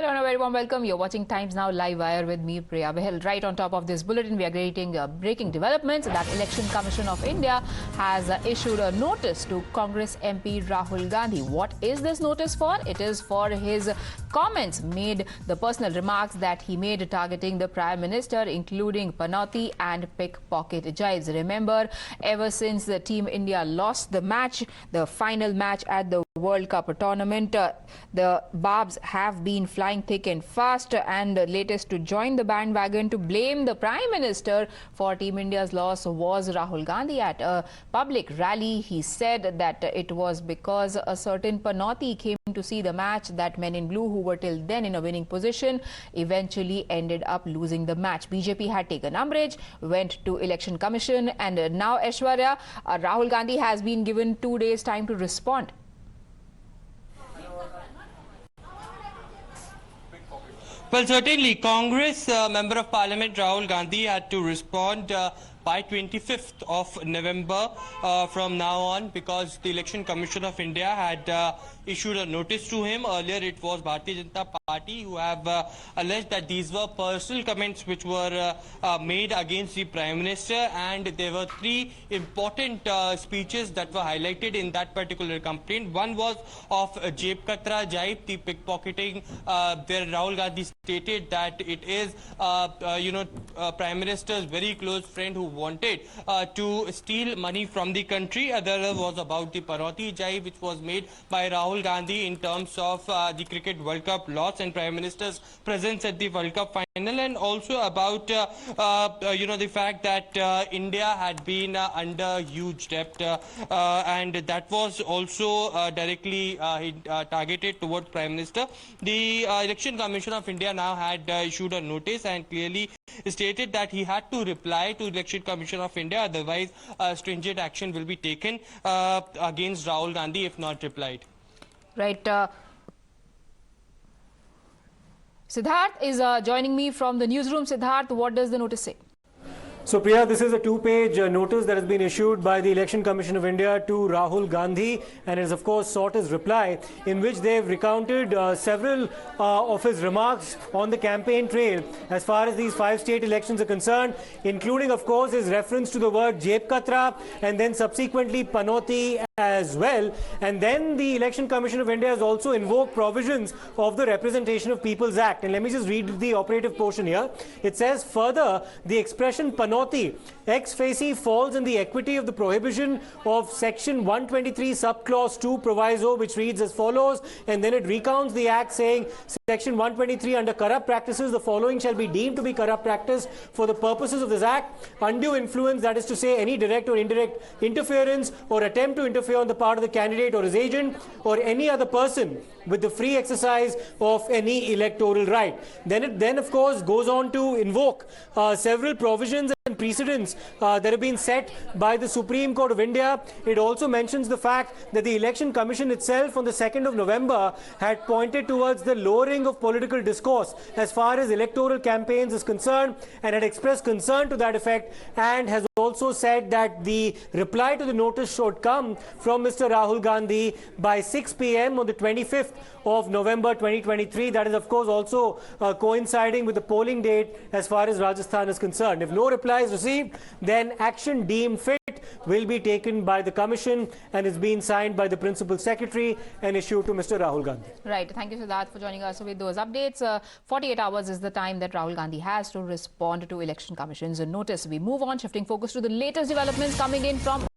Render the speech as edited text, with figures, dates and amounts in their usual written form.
Hello and a very warm welcome. You're watching Times Now Live Wire with me, Priya Behel. Right on top of this bulletin, we are getting breaking developments. That Election Commission of India has issued a notice to Congress MP Rahul Gandhi. What is this notice for? It is for his comments made, the personal remarks that he made targeting the Prime Minister, including Panauti and Pick Pocket jibes. Remember, ever since the Team India lost the match, the final match at the World Cup tournament, the Barbs have been flying thick and fast, and latest to join the bandwagon to blame the Prime Minister for Team India's loss was Rahul Gandhi. At a public rally, he said that it was because a certain Panauti came to see the match that men in blue, who were till then in a winning position, eventually ended up losing the match. BJP had taken umbrage, went to Election Commission, and now Aishwarya, Rahul Gandhi has been given 2 days time to respond. Well, certainly, Congress Member of Parliament Rahul Gandhi had to respond by 25th of November from now on, because the Election Commission of India had issued a notice to him. Earlier, it was Bharatiya Janata Party who have alleged that these were personal comments which were made against the Prime Minister, and there were three important speeches that were highlighted in that particular complaint. One was of jibe, the pickpocketing, where Rahul Gandhi stated that it is, Prime Minister's very close friend who wanted to steal money from the country. Other was about the Panauti jibe, which was made by Rahul Gandhi in terms of the Cricket World Cup loss and Prime Minister's presence at the World Cup final, and also about the fact that India had been under huge debt, and that was also directly targeted towards Prime Minister. The Election Commission of India now had issued a notice and clearly stated that he had to reply to Election Commission of India, otherwise stringent action will be taken against Rahul Gandhi if not replied. Right. Siddharth is joining me from the newsroom. Siddharth, what does the notice say? So, Priya, this is a two-page notice that has been issued by the Election Commission of India to Rahul Gandhi, and has, of course, sought his reply, in which they've recounted several of his remarks on the campaign trail as far as these 5 state elections are concerned, including, of course, his reference to the word jeb katra, and then subsequently Panauti as well. And then the Election Commission of India has also invoked provisions of the Representation of People's Act. And let me just read the operative portion here. It says, further, the expression Panauti ex facie falls in the equity of the prohibition of section 123 subclause 2 proviso, which reads as follows, and then it recounts the act saying, section 123, under corrupt practices, the following shall be deemed to be corrupt practice for the purposes of this act: undue influence, that is to say any direct or indirect interference or attempt to interfere on the part of the candidate or his agent or any other person with the free exercise of any electoral right. Then it of course goes on to invoke several provisions and precedents that have been set by the Supreme Court of India. It also mentions the fact that the Election Commission itself on the 2nd of November had pointed towards the lowering of political discourse as far as electoral campaigns is concerned, and had expressed concern to that effect, and has also said that the reply to the notice should come from Mr. Rahul Gandhi by 6 p.m. on the 25th of November 2023. That is, of course, also coinciding with the polling date as far as Rajasthan is concerned. If no reply is received, then action deemed fit will be taken by the Commission, and is being signed by the Principal Secretary and issued to Mr. Rahul Gandhi. Right. Thank you, Siddharth, for joining us with those updates. 48 hours is the time that Rahul Gandhi has to respond to Election Commission's notice. We move on, shifting focus to the latest developments coming in from